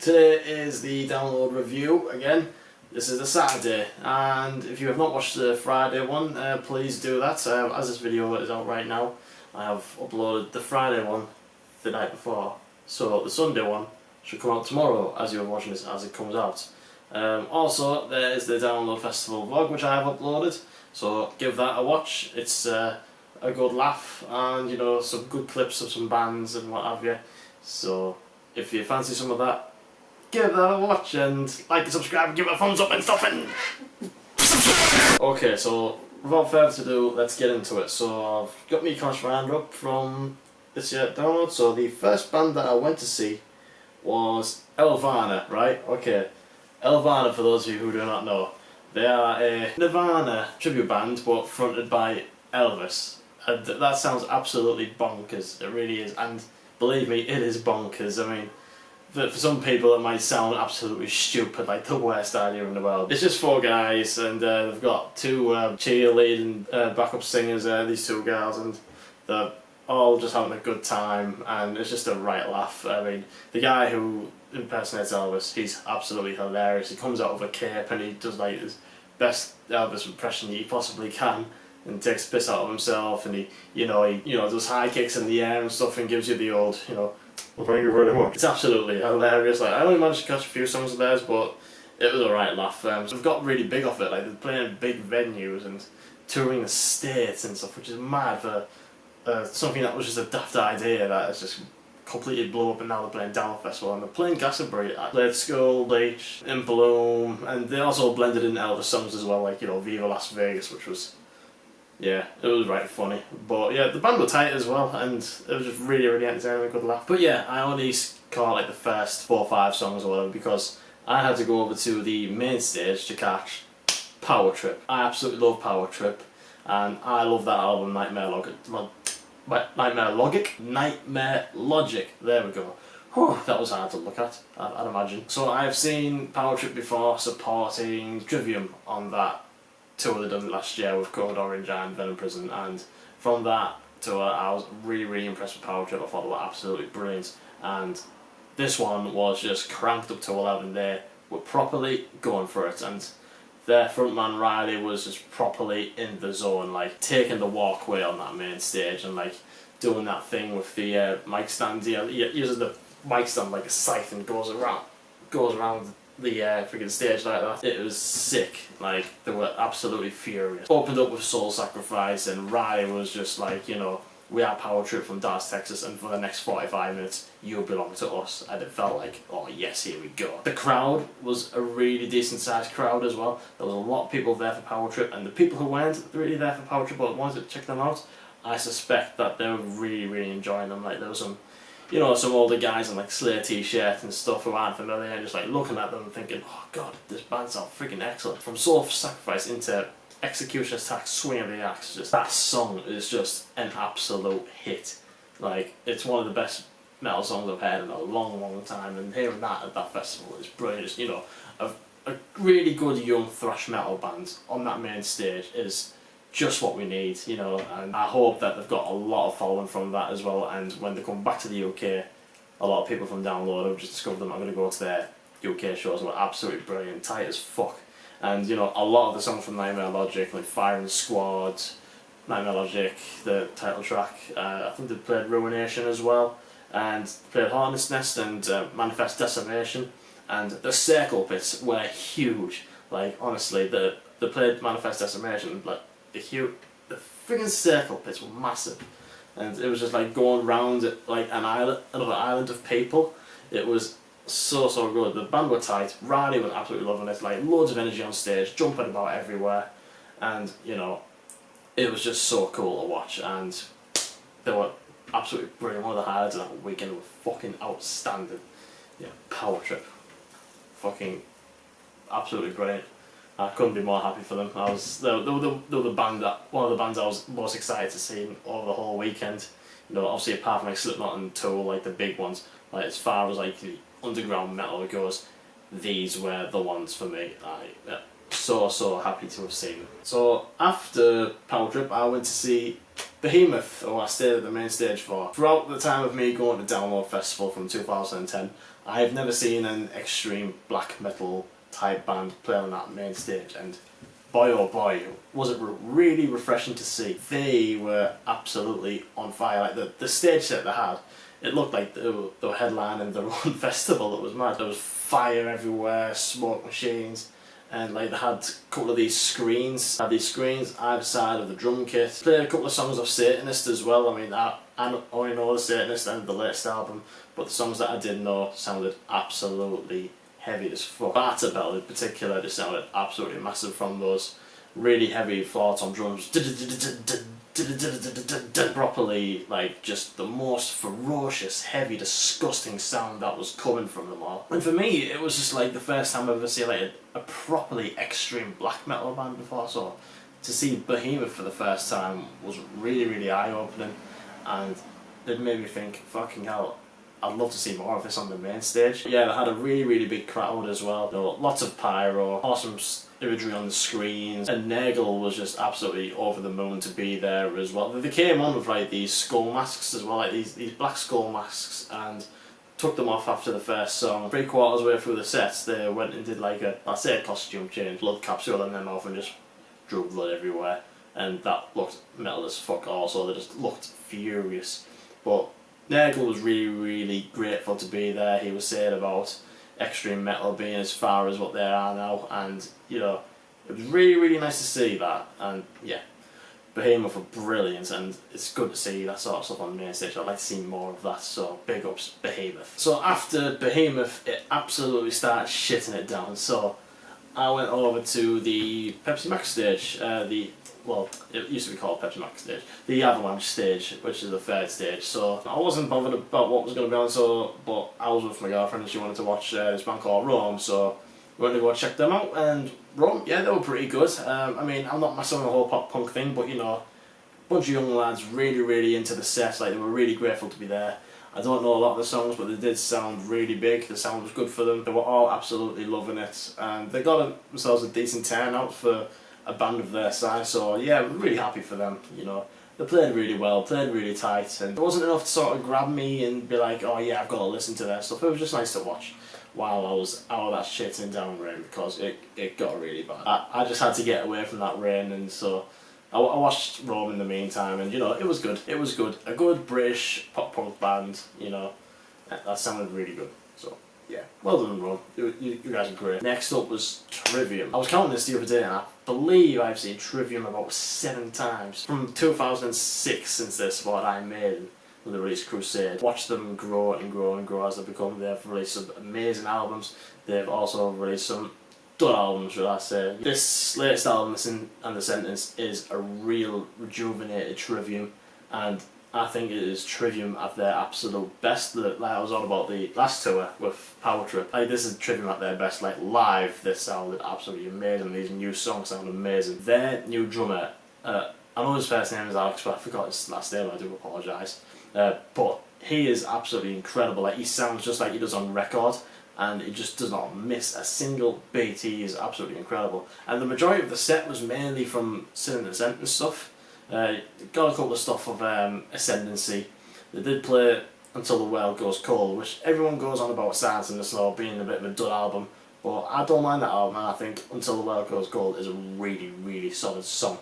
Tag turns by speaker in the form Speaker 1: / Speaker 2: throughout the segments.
Speaker 1: Today is the download review again. This is the Saturday, and if you have not watched the Friday one, please do that. As this video is out right now, I have uploaded the Friday one the night before, so the Sunday one should come out tomorrow as you're watching this as it comes out. Also, there is the Download Festival vlog which I have uploaded, so give that a watch. It's a good laugh and, you know, some good clips of some bands and what have you. So if you fancy some of that, give that a watch and like and subscribe and give it a thumbs up and stuff. And okay, so without further ado, let's get into it. So I've got my cash round up from this year download. So the first band that I went to see was Ellavana, right? Okay, Ellavana, for those of you who do not know, they are a Nirvana tribute band but fronted by Elvis. And that sounds absolutely bonkers, it really is, and believe me, it is bonkers. I mean, for some people it might sound absolutely stupid, like the worst idea in the world. It's just four guys, and they've got two cheerleading backup singers, these two girls, and they're all just having a good time, and it's just a right laugh. I mean, the guy who impersonates Elvis, he's absolutely hilarious. He comes out with a cape and he does like his best Elvis impression he possibly can, and takes the piss out of himself, and he does high kicks in the air and stuff, and gives you the old, well, thank you very much. It's absolutely hilarious. Like, I only managed to catch a few songs of theirs, but it was a right laugh. So they've got really big off it. Like, they're playing in big venues and touring the States and stuff, which is mad for something that was just a daft idea that has just completely blew up, and now they're playing Download Festival, and they're playing Glastonbury. I played Skull, Bleach, In Bloom, and they also blended in Elvis songs as well, like, Viva Las Vegas, which was, yeah, it was right funny. But yeah, the band were tight as well, and it was just really, really entertaining, a good laugh. But yeah, I only caught like the first 4 or 5 songs or whatever because I had to go over to the main stage to catch Power Trip. I absolutely love Power Trip, and I love that album, Nightmare Logic, there we go. Whew, that was hard to look at, I'd imagine. So I've seen Power Trip before, supporting Trivium on that tour they done last year with Code Orange and Venom Prison, and from that tour I was really, really impressed with Power Trip. I thought they were absolutely brilliant, and this one was just cranked up to 11. They were properly going for it, and their frontman Riley was just properly in the zone, like taking the walkway on that main stage and like doing that thing with the mic stand. He uses the mic stand like a scythe and goes around the freaking stage like that. It was sick. Like, they were absolutely furious. Opened up with Soul Sacrifice, and Riley was just like, we are Power Trip from Dallas, Texas, and for the next 45 minutes you belong to us. And it felt like, oh yes, here we go. The crowd was a really decent sized crowd as well. There was a lot of people there for Power Trip, and the people who weren't really there for Power Trip but wanted to check them out, I suspect that they were really, really enjoying them. Like, there was some some older guys in like Slayer t-shirts and stuff who aren't familiar, and just like looking at them and thinking, oh god, this band sounds freaking excellent. From Soul Sacrifice into Execution Attack, Swing of the Axe, just that song is just an absolute hit. Like, it's one of the best metal songs I've heard in a long, long time, and hearing that at that festival is brilliant. Just, a really good young thrash metal band on that main stage is just what we need, and I hope that they've got a lot of following from that as well, and when they come back to the UK, a lot of people from Download have just discovered them. I'm going to go to their UK shows, were absolutely brilliant, tight as fuck, and a lot of the songs from Nightmare Logic, like Firing Squad, Nightmare Logic, the title track, I think they played Ruination as well, and played Hornet's Nest and Manifest Decimation, and the circle pits were huge. Like, honestly, they played Manifest Decimation, like, the friggin' circle pits were massive, and it was just like going round it like another island of people. It was so good. The band were tight. Riley was absolutely loving it. Like, loads of energy on stage, jumping about everywhere, and it was just so cool to watch. And they were absolutely brilliant. One of the highlights of that weekend were fucking outstanding. Yeah, Power Trip, fucking absolutely brilliant. I couldn't be more happy for them. They were the band one of the bands I was most excited to see over the whole weekend. Obviously apart from like Slipknot and Tool, like the big ones, like as far as like the underground metal goes, these were the ones for me. So happy to have seen them. So after Power Trip, I went to see Behemoth, who I stayed at the main stage for. Throughout the time of me going to Download Festival from 2010, I've never seen an extreme black metal type band play on that main stage, and boy oh boy, was it really refreshing to see. They were absolutely on fire. Like the stage set they had, it looked like they were headlining their own festival. It was mad. There was fire everywhere, smoke machines, and like they had a couple of these screens. Had these screens either side of the drum kit. Played a couple of songs of Satanist as well. I mean, I only know the Satanist and the latest album, but the songs that I did know sounded absolutely heavy as fuck. Bartabel in particular just sounded absolutely massive from those really heavy floor tom drums. Properly, like, just the most ferocious, heavy, disgusting sound that was coming from them all. And for me, it was just like the first time I've ever seen like a properly extreme black metal band before, so to see Behemoth for the first time was really, really eye-opening, and it made me think, fucking hell, I'd love to see more of this on the main stage. Yeah, they had a really, really big crowd as well. There were lots of pyro, awesome imagery on the screens, and Nagel was just absolutely over the moon to be there as well. They came on with like these skull masks as well, like these black skull masks, and took them off after the first song. 3/4 way through the set, they went and did like a costume change, blood capsule in their mouth, and just drew blood everywhere. And that looked metal as fuck also. They just looked furious. But Nagel was really, really grateful to be there. He was saying about extreme metal being as far as what they are now, and you know, it was really, really nice to see that. And yeah, Behemoth were brilliant, and it's good to see that sort of stuff on the main stage. I'd like to see more of that, so big ups Behemoth. So after Behemoth, it absolutely started shitting it down, so I went over to the Pepsi Max stage, well, it used to be called Pepsi Max stage, the Avalanche stage, which is the third stage. So I wasn't bothered about what was going to be on, but I was with my girlfriend and she wanted to watch this band called Rome, so we went to go check them out. And Rome, yeah, they were pretty good. I mean, I'm not massive on the whole pop punk thing, but you know, a bunch of young lads really, really into the set. Like, they were really grateful to be there. I don't know a lot of the songs, but they did sound really big. The sound was good for them. They were all absolutely loving it, and they got themselves a decent turnout for a band of their size. So yeah, I'm really happy for them. You know, they played really well, played really tight, and it wasn't enough to sort of grab me and be like, oh yeah, I've got to listen to their stuff. It was just nice to watch while I was out of that shitting down rain, because it got really bad. I just had to get away from that rain, and so I watched Rome in the meantime, and you know, it was good. It was good. A good British pop punk band, you know, that sounded really good. So yeah, well done, Rome. You guys are great. Next up was Trivium. I was counting this the other day, and I believe I've seen Trivium about 7 times. From 2006, since they spot Iron Maiden, when they released Crusade. Watched them grow and grow and grow as they become. They've released some amazing albums. They've also released some dud albums, should I say. This latest album, and the Sentence, is a real rejuvenated Trivium, and I think it is Trivium at their absolute best. Like I was on about the last tour with Power Trip. Like, this is Trivium at their best. Like, live, they sounded absolutely amazing. These new songs sound amazing. Their new drummer, I know his first name is Alex, but I forgot his last name. I do apologise. But he is absolutely incredible. Like, he sounds just like he does on record, and he just does not miss a single beat. He is absolutely incredible. And the majority of the set was mainly from Sin and the Sentence stuff. Got a couple of stuff of Ascendancy. They did play Until the World Goes Cold, which everyone goes on about Silence in the Snow being a bit of a dud album, but I don't mind that album, and I think Until the World Goes Cold is a really, really solid song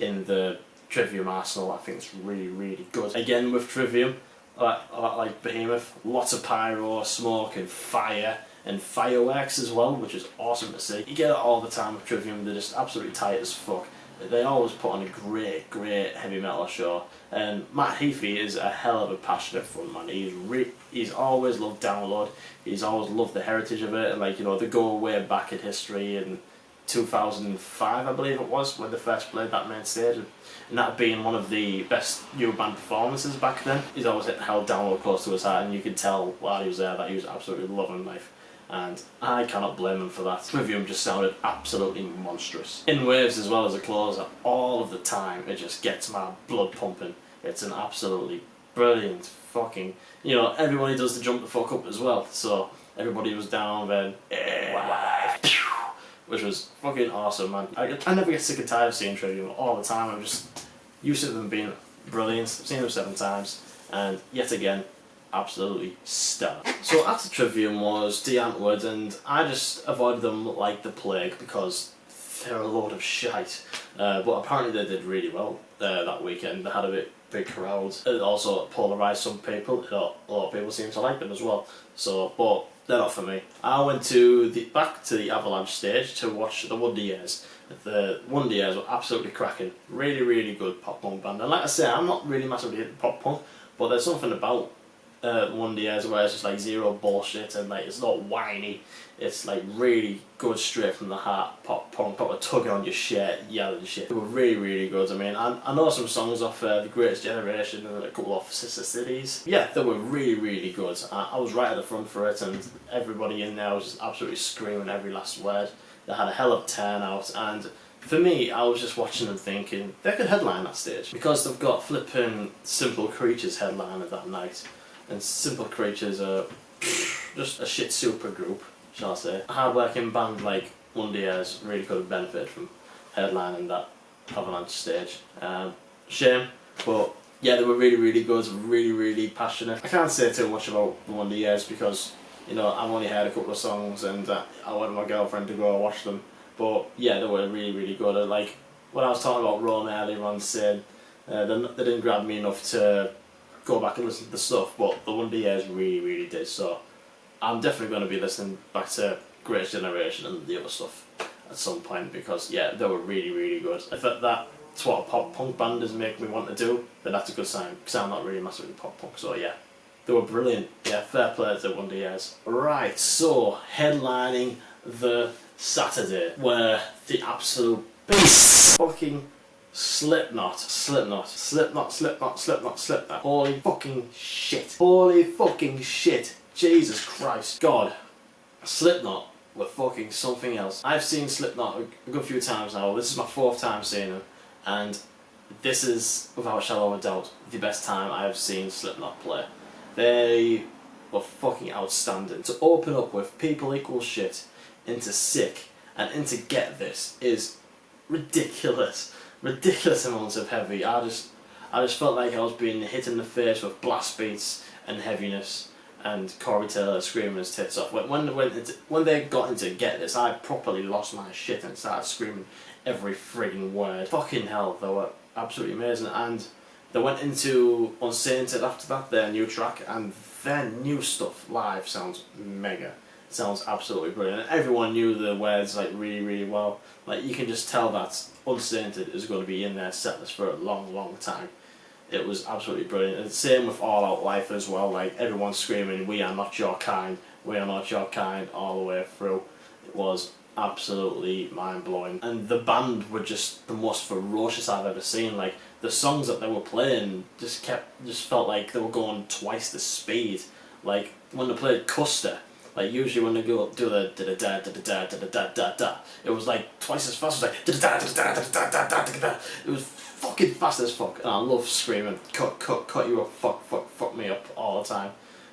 Speaker 1: in the Trivium arsenal. I think it's really, really good. Again, with Trivium, like Behemoth, lots of pyro, smoke and fire, and fireworks as well, which is awesome to see. You get it all the time with Trivium. They're just absolutely tight as fuck. They always put on a great, great heavy metal show, and Matt Heafy is a hell of a passionate frontman. He's always loved Download. He's always loved the heritage of it, and like, you know, they go way back in history. In 2005, I believe it was, when they first played that main stage, and that being one of the best new band performances back then. He's always held Download close to his heart, and you could tell while he was there that he was absolutely loving life. And I cannot blame him for that. Trivium just sounded absolutely monstrous. In waves as well as a closer, all of the time, it just gets my blood pumping. It's an absolutely brilliant fucking... You know, everybody does the jump the fuck up as well, so everybody was down then, which was fucking awesome, man. I never get sick and tired of seeing Trivium all the time. I'm just used to them being brilliant. I've seen them 7 times, and yet again, absolutely stellar. So after Trivium was De Antwoord, and I just avoided them like the plague because they're a load of shite. But apparently they did really well that weekend. They had a big crowd. It also polarised some people. A lot of people seem to like them as well. So, but they're not for me. I went back to the Avalanche stage to watch the Wonder Years. The Wonder Years were absolutely cracking. Really good pop punk band. And like I say, I'm not really massively into pop punk, but there's something about Wonder Years where it's just like zero bullshit and like it's not whiny. It's like really good, straight from the heart pop punk, proper tugging on your shirt, yelling shit. They were really good. I mean, I know some songs off The Greatest Generation and a couple of Sister Cities. Yeah, they were really good. I was right at the front for it, and everybody in there was just absolutely screaming every last word. They had a hell of a turnout, and for me, I was just watching them thinking they could headline that stage because they've got flipping Simple Creatures headlining that night, and Simple Creatures are just a shit super group, shall I say. A hard-working band like Wonder Years really could have benefited from headlining that Avalanche stage. Shame, but yeah, they were really good, really passionate. I can't say too much about the Wonder Years because, you know, I've only heard a couple of songs and I wanted my girlfriend to go watch them. But yeah, they were really good. Like when I was talking about Rome earlier on, saying they didn't grab me enough to go back and listen to the stuff, but the Wonder Years really did. So I'm definitely going to be listening back to Greatest Generation and the other stuff at some point because yeah, they were really good. If that's what a pop punk band is making me want to do, then that's a good sign because I'm not really massively pop punk. So yeah, they were brilliant. Yeah, fair play to Wonder Years. Right, so headlining the Saturday were the absolute beasts. Fucking Slipknot. Holy fucking shit. Jesus Christ. God. Slipknot were fucking something else. I've seen Slipknot a good few times now. This is my 4th time seeing them, and this is, without a shadow of a doubt, the best time I've seen Slipknot play. They were fucking outstanding. To open up with People Equal Shit into Sick and into Get This is ridiculous amounts of heavy. I just felt like I was being hit in the face with blast beats and heaviness and Corey Taylor screaming his tits off. When they got into Get This, I properly lost my shit and started screaming every frigging word. Fucking hell, they were absolutely amazing. And they went into Unsainted after that, their new track, and their new stuff live sounds mega. It sounds absolutely brilliant. And everyone knew the words like really well. Like you can just tell that Unsainted is going to be in their setlist for a long time. It was absolutely brilliant. And same with All Out Life as well. Like everyone screaming, "We are not your kind, we are not your kind," all the way through. It was absolutely mind blowing. And the band were just the most ferocious I've ever seen. Like the songs that they were playing just felt like they were going twice the speed. Like when they played Custer, like usually when they go do the da da da da da da da da, it was like twice as fast. It was like da da da da da da da da. It was fucking fast as fuck. And I love screaming, cut you up, fuck me up all the time.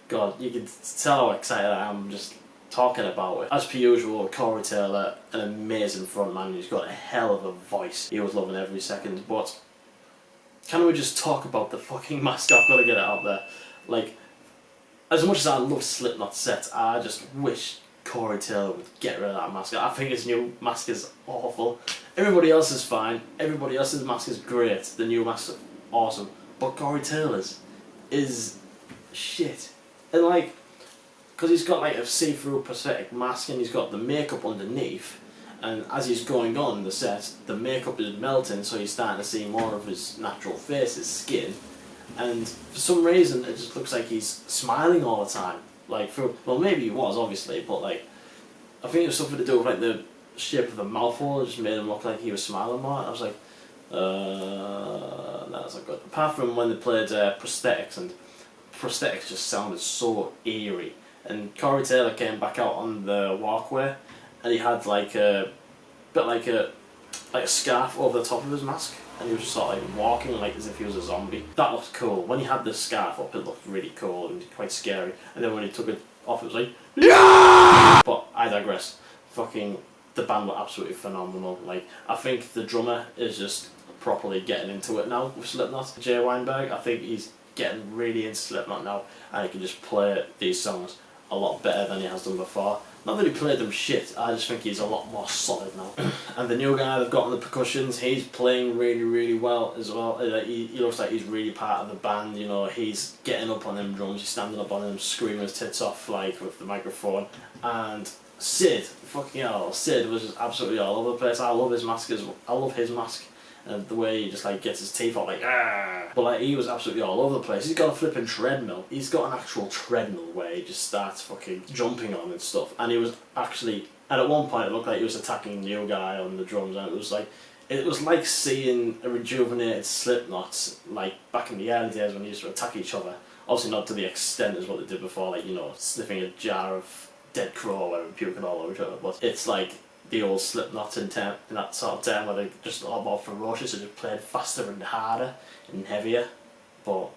Speaker 1: God, you can tell how excited I am just talking about it. As per usual, Corey Taylor, an amazing frontman. He's got a hell of a voice. He was loving every second. But can we just talk about the fucking mask? I've got to get it out there. Like, as much as I love Slipknot set, I just wish Corey Taylor would get rid of that mask. I think his new mask is awful. Everybody else is fine. Everybody else's mask is great. The new mask is awesome. But Corey Taylor's is shit. And like, because he's got like a see-through prosthetic mask and he's got the makeup underneath, and as he's going on the set, the makeup is melting, so you're starting to see more of his natural face, his skin. And for some reason, it just looks like he's smiling all the time. Like, well, maybe he was, obviously, but like, I think it was something to do with like the shape of the mouth hole. It just made him look like he was smiling more. I was like, that's not good. Apart from when they played prosthetics, and prosthetics just sounded so eerie. And Corey Taylor came back out on the walkway, and he had like a bit like a scarf over the top of his mask, and he was just sort of like walking like as if he was a zombie. That looked cool. When he had the scarf up, it looked really cool and quite scary. And then when he took it off, it was like, yeah! But I digress. Fucking, the band were absolutely phenomenal. Like, I think the drummer is just properly getting into it now with Slipknot. Jay Weinberg, I think he's getting really into Slipknot now, and he can just play these songs a lot better than he has done before. Not that he played them shit, I just think he's a lot more solid now. And the new guy they've got on the percussions, he's playing really, really well as well. He looks like he's really part of the band, you know, he's getting up on them drums, he's standing up on them, screaming his tits off, like, with the microphone. And Sid, fucking hell, Sid was just absolutely all over the place. I love his mask I love his mask. And the way he just like gets his teeth out like ah, but like he was absolutely all over the place. He's got a flipping treadmill. He's got an actual treadmill where he just starts fucking jumping on and stuff. And he was actually, and at one point it looked like he was attacking a new guy on the drums, and it was like seeing a rejuvenated Slipknot like back in the early days when they used to attack each other. Obviously not to the extent as what they did before, like, you know, sniffing a jar of dead crow or whatever, puking all over each other. But it's like the old Slipknot in that sort of time where they just a lot more ferocious and just played faster and harder and heavier. But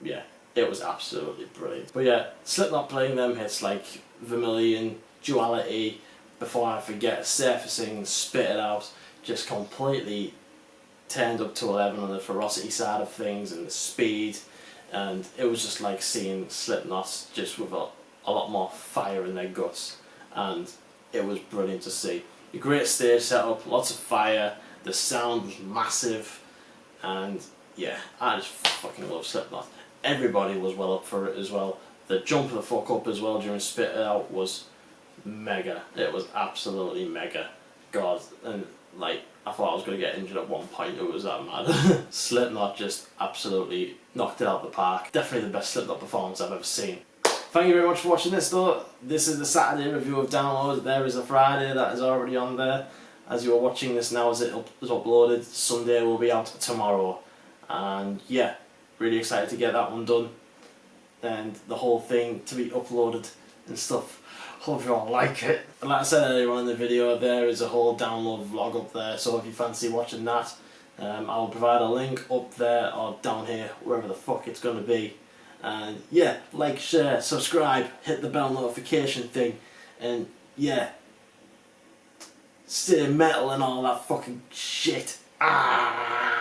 Speaker 1: yeah, it was absolutely brilliant. But yeah, Slipknot playing them hits like Vermilion, Duality, Before I Forget, Surfacing, Spit It Out, just completely turned up to 11 on the ferocity side of things and the speed, and it was just like seeing Slipknot just with a lot more fire in their guts, and it was brilliant to see. A great stage setup, lots of fire, the sound was massive, and yeah, I just fucking love Slipknot. Everybody was well up for it as well. The jump the fuck up as well during Spit It Out was mega. It was absolutely mega. God, and like, I thought I was going to get injured at one point, it was that mad. Slipknot just absolutely knocked it out of the park. Definitely the best Slipknot performance I've ever seen. Thank you very much for watching this though. This is the Saturday review of Download. There is a Friday that is already on there. As you are watching this now as it is uploaded, Sunday will be out tomorrow. And yeah, really excited to get that one done. And the whole thing to be uploaded and stuff. Hope you all like it. And like I said earlier on in the video, there is a whole download vlog up there. So if you fancy watching that, I will provide a link up there or down here, wherever the fuck it's going to be. And yeah, like, share, subscribe, hit the bell notification thing, and yeah, stay metal and all that fucking shit. Ah!